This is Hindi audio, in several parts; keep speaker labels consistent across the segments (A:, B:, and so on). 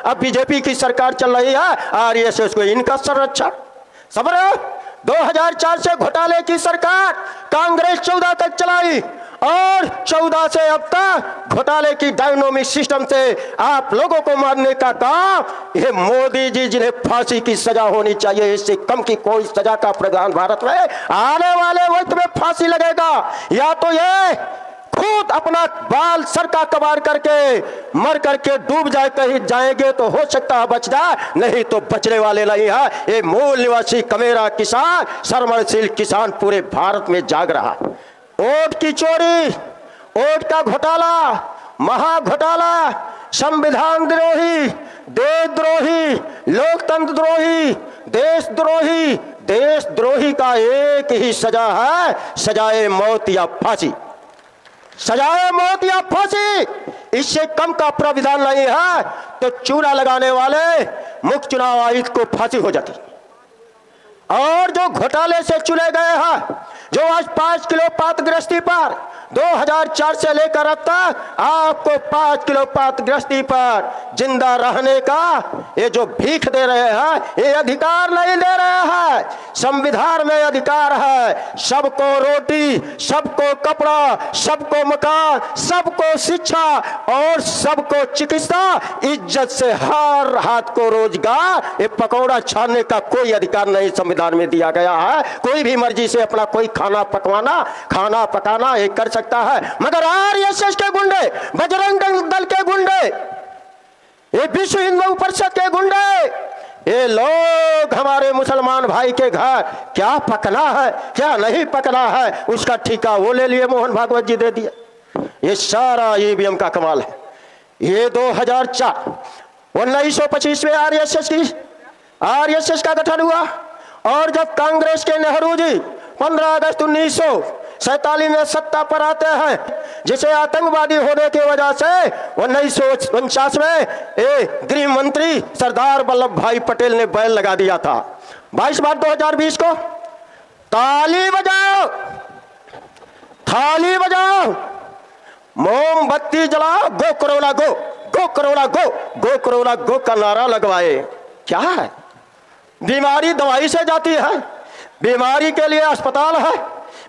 A: अब बीजेपी की सरकार चल रही है, आरएसएस को इनका संरक्षण। समझ रहे हो? 2004 से घोटाले की सरकार कांग्रेस 14 तक चलाई और 14 से अब तक घोटाले की डायनोमिक सिस्टम से आप लोगों को मारने का काम ये मोदी जी, जिन्हें फांसी की सजा होनी चाहिए, इससे कम की कोई सजा का प्रावधान भारत में आने वाले वक्त में फांसी लगेगा। या तो ये खुद अपना बाल सर का कबाड़ करके मर करके डूब जाए, कहीं जाएंगे तो हो सकता है बच जाए, नहीं तो बचने वाले नहीं है। ये मूल निवासी कमेरा किसान, संवेदनशील किसान पूरे भारत में जाग रहा। वोट की चोरी, वोट का घोटाला, महा घोटाला, संविधान द्रोही, देशद्रोही, लोकतंत्र द्रोही, देशद्रोही। देशद्रोही का एक ही सजा है, सजाए मौत या फांसी। सजाए मौत या फांसी, इससे कम का प्राविधान नहीं है तो चूना लगाने वाले मुख्य चुनाव आयुक्त को फांसी हो जाती। और जो घोटाले से चुने गए हैं, जो आज 5 किलो पातग्रस्ती पर 2004 से लेकर अब तक आपको 5 किलो पातग्रस्ती पर जिंदा रहने का ये जो भीख दे रहे हैं, ये अधिकार नहीं दे रहे हैं। संविधान में अधिकार है, सबको रोटी, सबको कपड़ा, सबको मकान, सबको शिक्षा और सबको चिकित्सा, इज्जत से हर हाथ को रोजगार। ये पकौड़ा छानने का कोई अधिकार नहीं संविधान में दिया गया है। कोई भी मर्जी से अपना कोई खाना पकवाना, खाना पकाना ये कर सकता है, मगर आरएसएस के गुंडे, बजरंग दल के गुंडे, ये विश्व हिंदू परिषद के गुंडे, ये लोग हमारे मुसलमान भाई के घर क्या पकना है क्या नहीं पकना है उसका ठेका वो ले लिए, मोहन भागवत जी दे दिए। ये सारा ईवीएम का कमाल है। ये 2004 1925 में आरएसएस का गठन हुआ और जब कांग्रेस के नेहरू जी 15 अगस्त 1947 में सत्ता पर आते हैं, जिसे आतंकवादी होने की वजह से 1949 में गृह मंत्री सरदार वल्लभ भाई पटेल ने बैन लगा दिया था। 22 मार्च 2020 को ताली बजाओ, थाली बजाओ, मोमबत्ती जलाओ, गो कोरोना गो, गो कोरोना गो, गो कोरोना गो का नारा लगवाए। क्या है? बीमारी दवाई से जाती है, बीमारी के लिए अस्पताल है,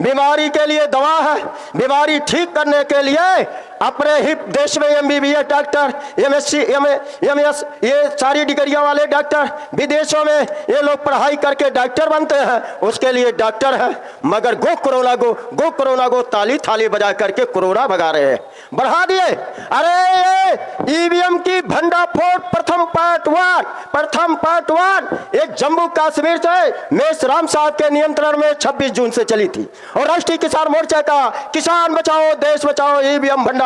A: बीमारी के लिए दवा है, बीमारी ठीक करने के लिए अपने ही देश में एमबीबीएस डॉक्टर, एमएससी, एमएस, ये सारी डिग्रियां वाले डॉक्टर, विदेशों में ये लोग पढ़ाई करके डॉक्टर बनते हैं, उसके लिए डॉक्टर है। मगर गो कोरोना गो, गो कोरोना गो ताली थाली बजा करके कोरोना भगा रहे हैं, बढ़ा दिए। अरे ये ईवीएम की भंडाफोड़ प्रथम पार्ट 1 ये जम्मू कश्मीर से मेषराम साहब के नियंत्रण में 26 जून से चली थी और राष्ट्रीय किसान मोर्चा का किसान बचाओ देश बचाओ ईवीएम भंडाफोड़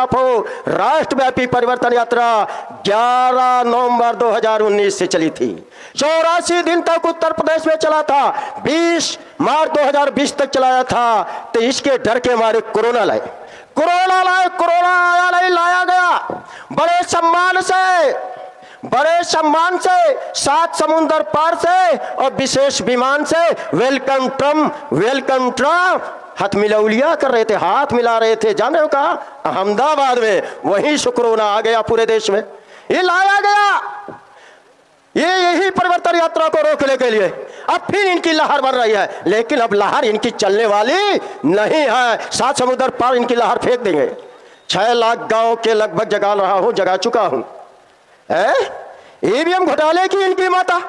A: राष्ट्रव्यापी परिवर्तन यात्रा 11 नवंबर 2019 से चली थी। 84 दिन तक उत्तर प्रदेश में चला था, 20 मार्च 2020 तक चलाया था। तो इसके डर के मारे कोरोना लाए, कोरोना आया नहीं, लाया गया बड़े सम्मान से 7 समुंदर पार से और विशेष विमान से वेलकम ट्रम्प हाथ मिलौलिया कर रहे थे, हाथ मिला रहे थे। जाने हो कहा? अहमदाबाद में। वहीं से कोरोना आ गया पूरे देश में, ये लाया गया। यही परिवर्तन यात्रा को रोकने के लिए अब फिर इनकी लहर बन रही है, लेकिन अब लहर इनकी चलने वाली नहीं है। 7 समुद्र पार इनकी लहर फेंक देंगे। 6 लाख गांव के लगभग जगा चुका हूं। ईवीएम घोटाले की इनकी माता,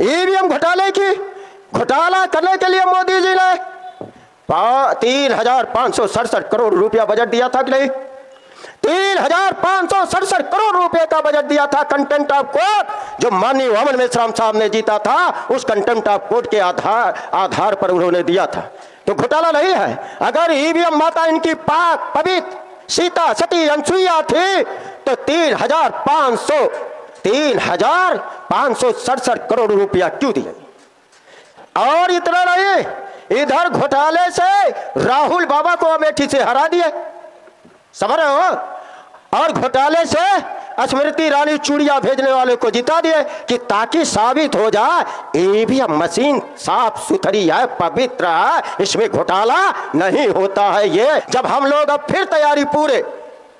A: ईवीएम घोटाला करने के लिए मोदी जी ने 3,567 करोड़ रुपया बजट दिया था कि नहीं? 3,567 करोड़ रुपए का बजट दिया था कंटेम्प्ट ऑफ कोर्ट, जो माननीय वामन मेश्राम साहब ने जीता था, उस कंटेम्प्ट ऑफ कोर्ट के आधार पर उन्होंने दिया था। तो घोटाला नहीं है। अगर ईवीएम माता इनकी पाक पवित्र सीता सती अनसुईया थी तो 3,567 करोड़ रुपया क्यों दिए? और इतना नहीं, इधर घोटाले से राहुल बाबा को अमेठी से हरा दिए, समझ रहे हो? और घोटाले से स्मृति ईरानी चूड़िया भेजने वाले को जिता दिए कि ताकि साबित हो जाए ईवीएम मशीन साफ सुथरी है, पवित्र है, इसमें घोटाला नहीं होता है। ये जब हम लोग अब फिर तैयारी पूरे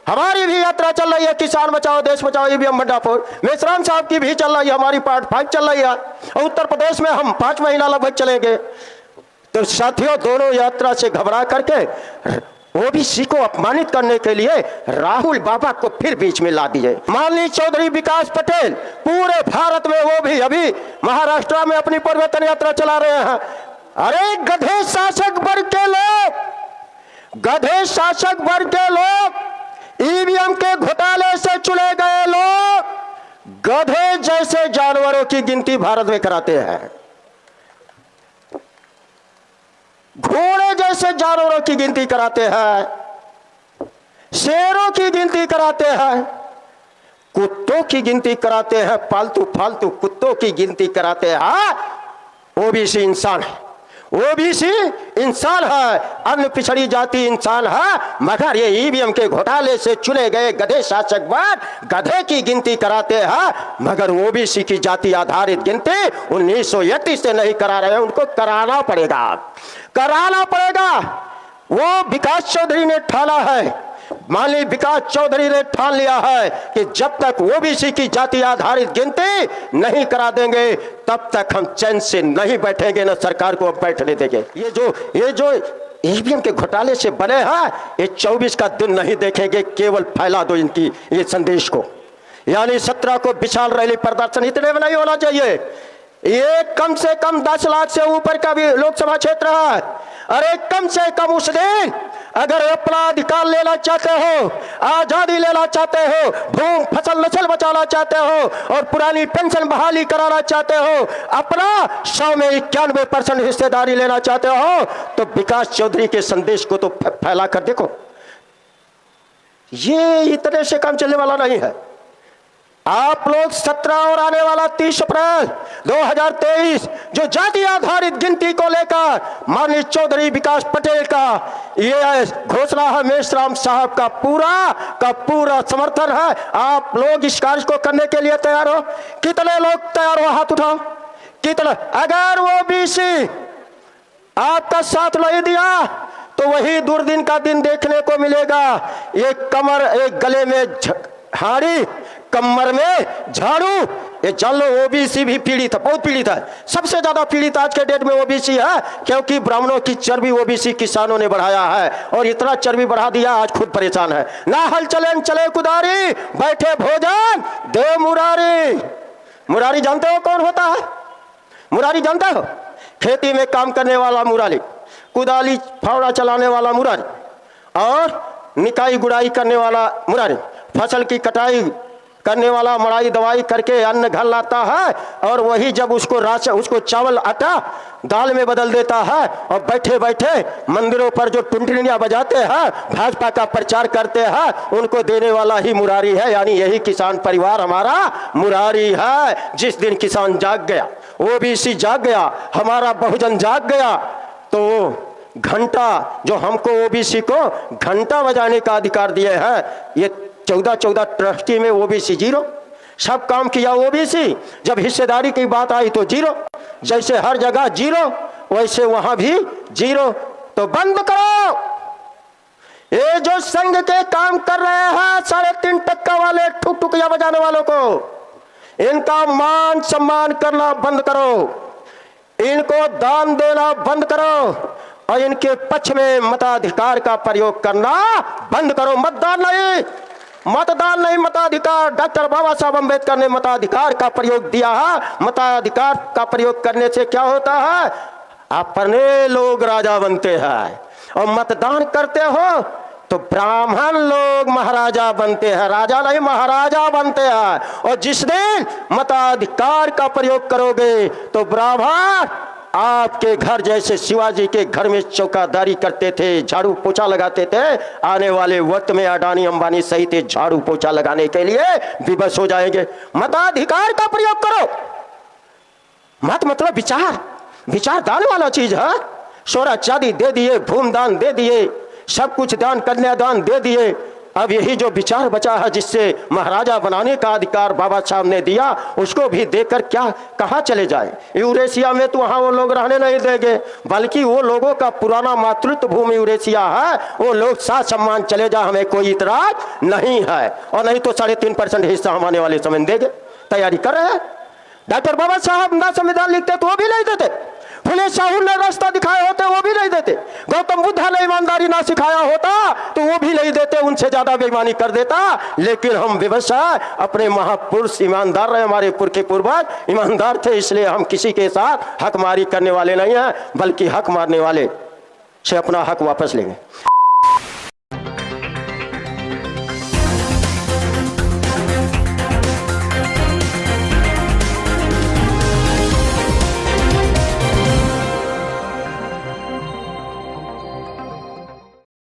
A: हमारी भी यात्रा चल रही है, किसान बचाओ देश बचाओ ईवीएम भंडाफोड़। मेश्राम साहब की भी चल रही है, हमारी पार्ट 5 चल रही है, और उत्तर प्रदेश में हम 5 महीना लगभग चलेंगे। तो साथियों, दोनों यात्रा से घबरा करके ओबीसी को अपमानित करने के लिए राहुल बाबा को फिर बीच में ला दिए। माननीय चौधरी विकास पटेल पूरे भारत में, वो भी अभी महाराष्ट्र में अपनी परिवर्तन यात्रा चला रहे हैं। अरे गधे शासक वर्ग के लोग, गधे शासक वर्ग के लोग, ईवीएम के घोटाले से चुने गए लोग गधे जैसे जानवरों की गिनती भारत में कराते हैं, घोड़े जैसे जानवरों की गिनती कराते हैं, शेरों की गिनती कराते हैं, कुत्तों की गिनती कराते हैं, पालतू फालतू कुत्तों की गिनती कराते हैं। ओबीसी इंसान है, ओबीसी इंसान है, अन्य पिछड़ी जाति इंसान है, मगर ये ईवीएम के घोटाले से चुने गए गधे शासक वर्ग गधे की गिनती कराते हैं, मगर ओबीसी की जाति आधारित गिनती 1931 से नहीं करा रहे हैं। उनको कराना पड़ेगा, कराना पड़ेगा। वो विकास चौधरी ने ठाना है, माननीय विकास चौधरी ने ठान लिया है कि जब तक ओबीसी की जाति आधारित गिनती नहीं करा देंगे तब तक हम चैन से नहीं बैठेंगे, न सरकार को अब बैठने देंगे। ये जो ईवीएम के घोटाले से बने हैं, ये 24 का दिन नहीं देखेंगे। केवल फैला दो इनकी ये संदेश को, यानी 17 को विशाल रैली प्रदर्शन, इतने में नहीं होना चाहिए। ये कम से कम 10 लाख से ऊपर का भी लोकसभा क्षेत्र है। अरे कम से कम उस दिन अगर अपना अधिकार लेना चाहते हो, आजादी लेना चाहते हो, भूमि फसल नस्ल बचाना चाहते हो और पुरानी पेंशन बहाली कराना चाहते हो, अपना 100 में 91% हिस्सेदारी लेना चाहते हो, तो विकास चौधरी के संदेश को तो फैला कर देखो। ये इतने से काम चलने वाला नहीं है। आप लोग 17 और आने वाला 30 अप्रैल 2023 जो जाति आधारित गिनती को लेकर माननीय चौधरी विकास पटेल का ये घोषणा है, मेश्राम साहब का पूरा समर्थन है। आप लोग इस कार्य को करने के लिए तैयार हो? कितने लोग तैयार हो? हाथ उठाओ। कितना? अगर वो ओबीसी आपका साथ नहीं दिया तो वही दुर्दिन का दिन देखने को मिलेगा। एक कमर, एक गले में हाड़ी, कमर में झाड़ू। ये जान लो, ओबीसी भी पीड़ित है, बहुत पीड़ित है। सबसे ज्यादा पीड़ित आज के डेट में ओबीसी है, क्योंकि ब्राह्मणों की चर्बी ओबीसी किसानों ने बढ़ाया है और इतना चर्बी बढ़ा दिया आज खुद परेशान है। ना हल चले चले कुदारी, बैठे भोजन दे मुरारी। मुरारी जानते हो कौन होता है? मुरारी जानते हो? खेती में काम करने वाला मुरारी, कुदाली फावड़ा चलाने वाला मुरारी और निकाई गुड़ाई करने वाला मुरारी, फसल की कटाई करने वाला मड़ाई दवाई करके अन्न घर लाता है और वही जब उसको चावल आटा दाल में बदल देता है और बैठे बैठे मंदिरों पर जो टुनटुनियां बजाते हैं, भाजपा का प्रचार करते हैं, उनको देने वाला ही मुरारी है। यानी यही किसान परिवार हमारा मुरारी है। जिस दिन किसान जाग गया, ओबीसी जाग गया, हमारा बहुजन जाग गया, तो घंटा जो हमको ओबीसी को घंटा बजाने का अधिकार दिए हैं, ये 14 ट्रस्टी में ओबीसी 0, सब काम किया ओबीसी। जब हिस्सेदारी की बात आई तो 0, जैसे हर जगह 0 वैसे वहां भी 0। तो बंद करो ये जो संघ के काम कर रहे हैं 3.5% वाले ठुक-ठुकिया बजाने वालों को, इनका मान सम्मान करना बंद करो, इनको दान देना बंद करो और इनके पक्ष में मताधिकार का प्रयोग करना बंद करो। मतदान नहीं, मताधिकार। डॉक्टर बाबा साहब अम्बेडकर ने मताधिकार का प्रयोग दिया है। मताधिकार का प्रयोग करने से क्या होता है? अपने लोग राजा बनते हैं और मतदान करते हो तो ब्राह्मण लोग महाराजा बनते हैं, राजा नहीं महाराजा बनते हैं। और जिस दिन मताधिकार का प्रयोग करोगे तो ब्राह्मण आपके घर जैसे शिवाजी के घर में चौकीदारी करते थे, झाड़ू पोछा लगाते थे, आने वाले वक्त में अडानी अंबानी सहित झाड़ू पोछा लगाने के लिए विवश हो जाएंगे। मताधिकार का प्रयोग करो। मत मतलब विचार दान वाला चीज है। सोना चांदी दे दिए, भूमि दान दे दिए, सब कुछ दान, कन्यादान दे दिए, अब यही जो विचार बचा है जिससे महाराजा बनाने का अधिकार बाबा साहब ने दिया, उसको भी देकर क्या कहाँ चले जाए। यूरेशिया में तो वहाँ वो लोग रहने नहीं देंगे, बल्कि वो लोगों का पुराना मातृत्व भूमि यूरेशिया है, वो लोग साथ सम्मान चले जाए, हमें कोई इतराज नहीं है। और नहीं तो 3.5% हिस्सा हम आने वाले समय देंगे, तैयारी कर रहे हैं। डॉक्टर बाबा साहब ना संविधान लिखते तो वो भी नहीं देते, फुले शाहू ने रास्ता दिखाए होते वो भी नहीं देते, गौतम बुद्ध ने ईमानदारी ना सिखाया होता तो वो भी नहीं देते, उनसे ज्यादा बेईमानी कर देता। लेकिन हम व्यवसाय अपने महापुरुष ईमानदार रहे, हमारे पुरखे पूर्वज ईमानदार थे, इसलिए हम किसी के साथ हक मारी करने वाले नहीं हैं, बल्कि हक मारने वाले से अपना हक वापस लेंगे।